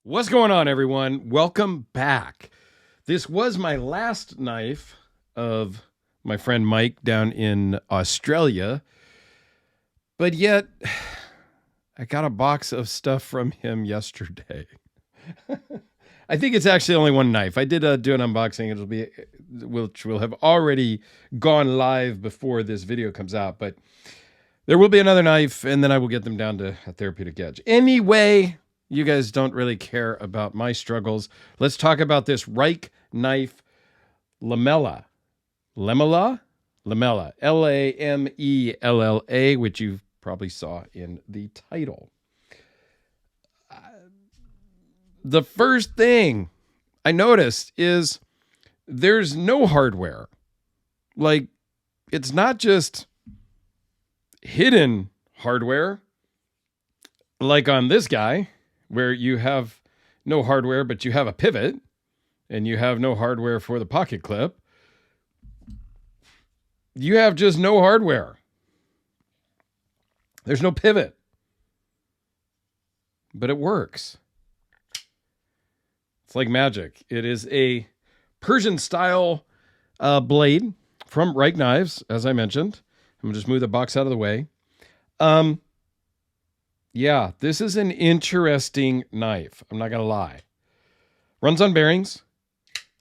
What's going on, everyone? Welcome back. This was my last knife of my friend Mike down in Australia, but yet I got a box of stuff from him yesterday. I think it's actually only one knife. I did do an unboxing. Which will have already gone live before this video comes out, but there will be another knife, and then I will get them down to a therapeutic edge. Anyway, you guys don't really care about my struggles. Let's talk about this Reich knife, Lamella. Lamella? Lamella. Lamella, which you probably saw in the title. The first thing I noticed is there's no hardware. Like, it's not just hidden hardware like on this guy, where you have no hardware, but you have a pivot, and you have no hardware for the pocket clip. You have just no hardware. There's no pivot. But it works. It's like magic. It is a Persian-style blade from Reich Knives, as I mentioned. I'm going to just move the box out of the way. Yeah, this is an interesting knife. I'm not going to lie. Runs on bearings,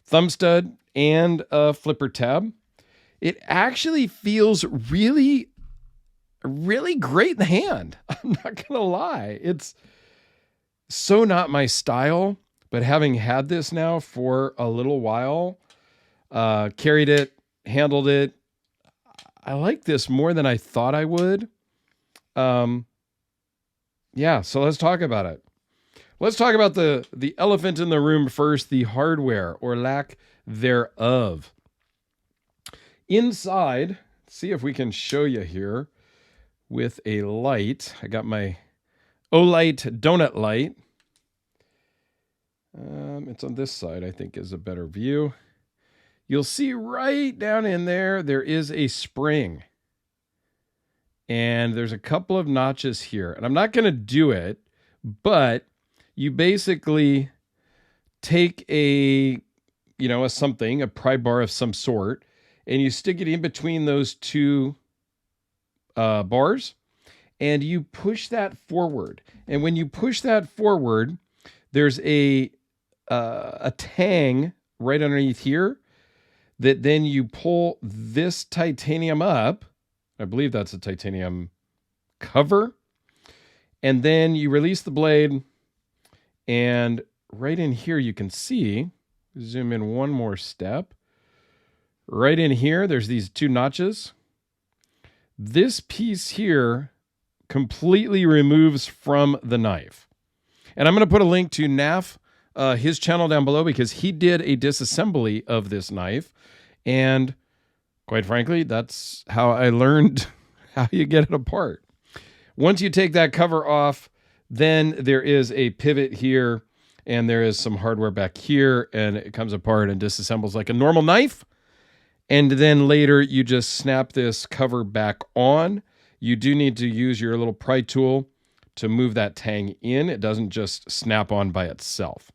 thumb stud, and a flipper tab. It actually feels really, really great in the hand. I'm not going to lie. It's so not my style, but having had this now for a little while, carried it, handled it, I like this more than I thought I would. Yeah, so let's talk about it. Let's talk about the elephant in the room first, the hardware or lack thereof. Inside, see if we can show you here with a light. I got my Olight donut light. It's on this side, I think is a better view. You'll see right down in there is a spring. And there's a couple of notches here. And I'm not going to do it, but you basically take a pry bar of some sort, and you stick it in between those two bars, and you push that forward. And when you push that forward, there's a tang right underneath here that then you pull this titanium up. I believe that's a titanium cover. And then you release the blade. And right in here, you can see, zoom in one more step. Right in here, there's these two notches. This piece here completely removes from the knife. And I'm going to put a link to Naf, his channel down below, because he did a disassembly of this knife. And quite frankly, that's how I learned how you get it apart. Once you take that cover off, then there is a pivot here, and there is some hardware back here, and it comes apart and disassembles like a normal knife. And then later, you just snap this cover back on. You do need to use your little pry tool to move that tang in. It doesn't just snap on by itself.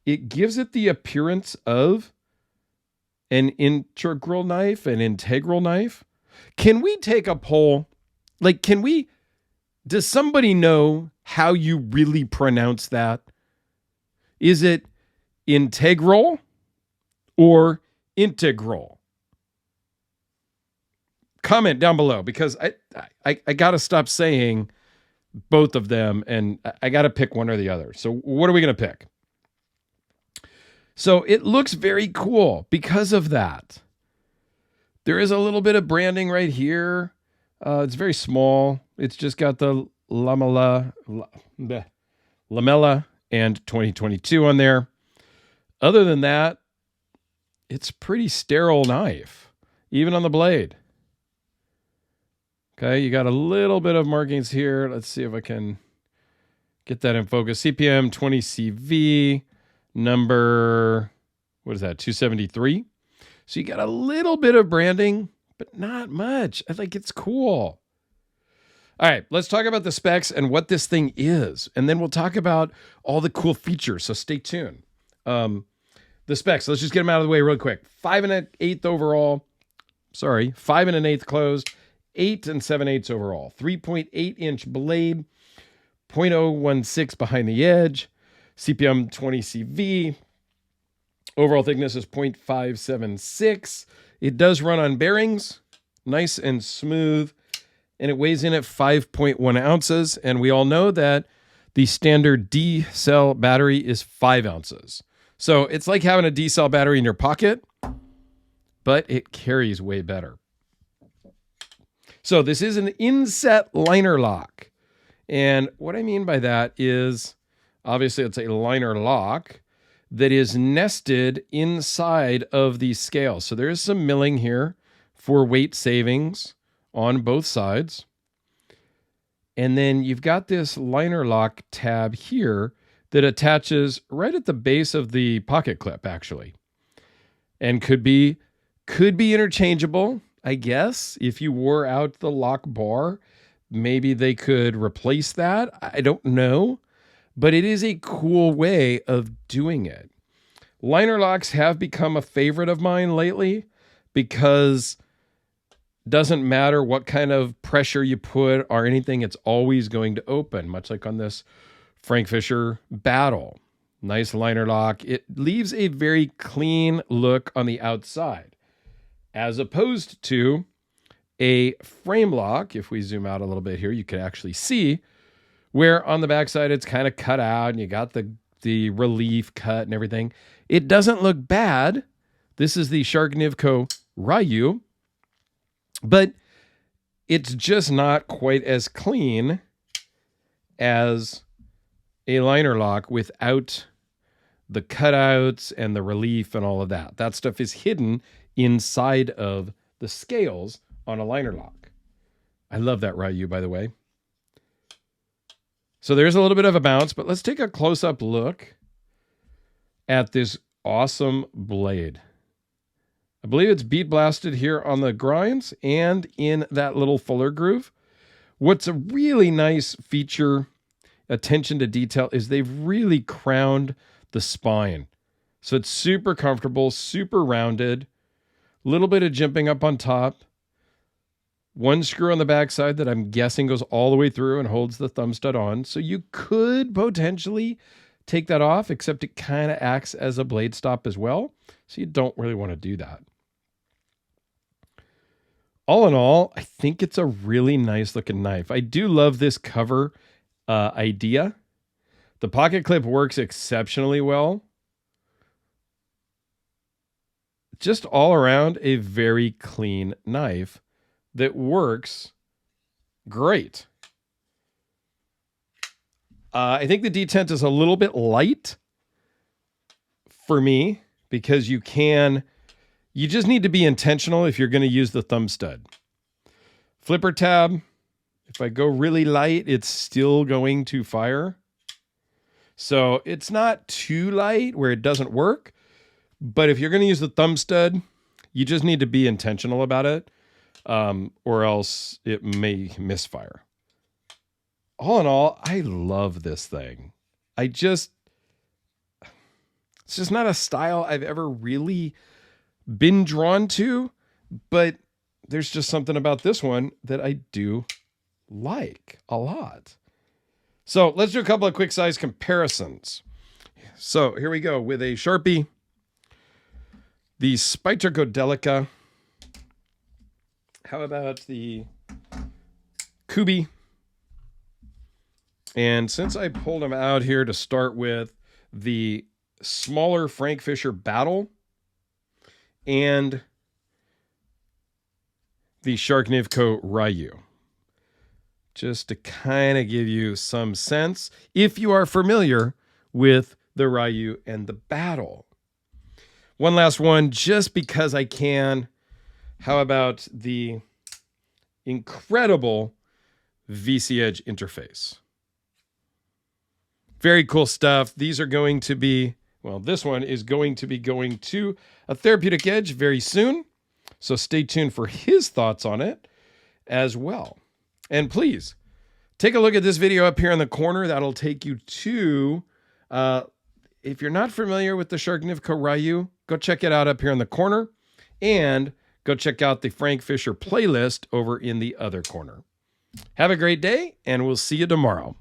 It gives it the appearance of an integral knife, an integral knife. Can we take a poll? Like, does somebody know how you really pronounce that? Is it integral or integral? Comment down below, because I got to stop saying both of them, and I got to pick one or the other. So what are we going to pick? So it looks very cool because of that. There is a little bit of branding right here. It's very small. It's just got the Lamella and 2022 on there. Other than that, it's a pretty sterile knife, even on the blade. Okay, you got a little bit of markings here. Let's see if I can get that in focus. CPM 20CV. Number, what is that, 273? So you got a little bit of branding, but not much. I think it's cool. All right, let's talk about the specs and what this thing is. And then we'll talk about all the cool features. So stay tuned. The specs, let's just get them out of the way real quick. 5 1/8 overall. 5 1/8 closed. 8 7/8 overall. 3.8-inch blade. 0.016 behind the edge. CPM 20 CV. Overall thickness is 0.576. It does run on bearings. Nice and smooth. And it weighs in at 5.1 ounces. And we all know that the standard D-cell battery is 5 ounces. So it's like having a D-cell battery in your pocket, but it carries way better. So this is an inset liner lock. And what I mean by that is, obviously it's a liner lock that is nested inside of these scales. So there is some milling here for weight savings on both sides. And then you've got this liner lock tab here that attaches right at the base of the pocket clip, actually. And could be interchangeable, I guess. If you wore out the lock bar, maybe they could replace that. I don't know. But it is a cool way of doing it. Liner locks have become a favorite of mine lately because it doesn't matter what kind of pressure you put or anything, it's always going to open, much like on this Frank Fisher Battle. Nice liner lock. It leaves a very clean look on the outside, as opposed to a frame lock. If we zoom out a little bit here, you can actually see where on the backside it's kind of cut out and you got the relief cut and everything. It doesn't look bad. This is the Sharknivko Ryu, but it's just not quite as clean as a liner lock without the cutouts and the relief and all of that. That stuff is hidden inside of the scales on a liner lock. I love that Ryu, by the way. So there's a little bit of a bounce, but let's take a close-up look at this awesome blade. I believe it's bead blasted here on the grinds and in that little fuller groove. What's a really nice feature, attention to detail, is they've really crowned the spine. So it's super comfortable, super rounded, little bit of jimping up on top. One screw on the backside that I'm guessing goes all the way through and holds the thumb stud on. So you could potentially take that off, except it kind of acts as a blade stop as well. So you don't really want to do that. All in all, I think it's a really nice looking knife. I do love this cover idea. The pocket clip works exceptionally well. Just all around a very clean knife that works great. I think the detent is a little bit light for me because you just need to be intentional if you're going to use the thumb stud. Flipper tab, if I go really light, it's still going to fire. So it's not too light where it doesn't work. But if you're going to use the thumb stud, you just need to be intentional about it. Or else it may misfire. All in all, I love this thing. It's just not a style I've ever really been drawn to, but there's just something about this one that I do like a lot. So let's do a couple of quick size comparisons. So here we go with a Sharpie, the Spyderco. How about the Kubi? And since I pulled them out here to start with, the smaller Frank Fisher Battle and the Sharknivko Ryu. Just to kind of give you some sense, if you are familiar with the Ryu and the Battle. One last one, just because I can. How about the incredible VC Edge interface? Very cool stuff. These are going to be, well, this one is going to be going to a Therapeutic Edge very soon. So stay tuned for his thoughts on it as well. And please take a look at this video up here in the corner. That'll take you to, if you're not familiar with the Sharknivka Ryu, go check it out up here in the corner, and go check out the Frank Fisher playlist over in the other corner. Have a great day, and we'll see you tomorrow.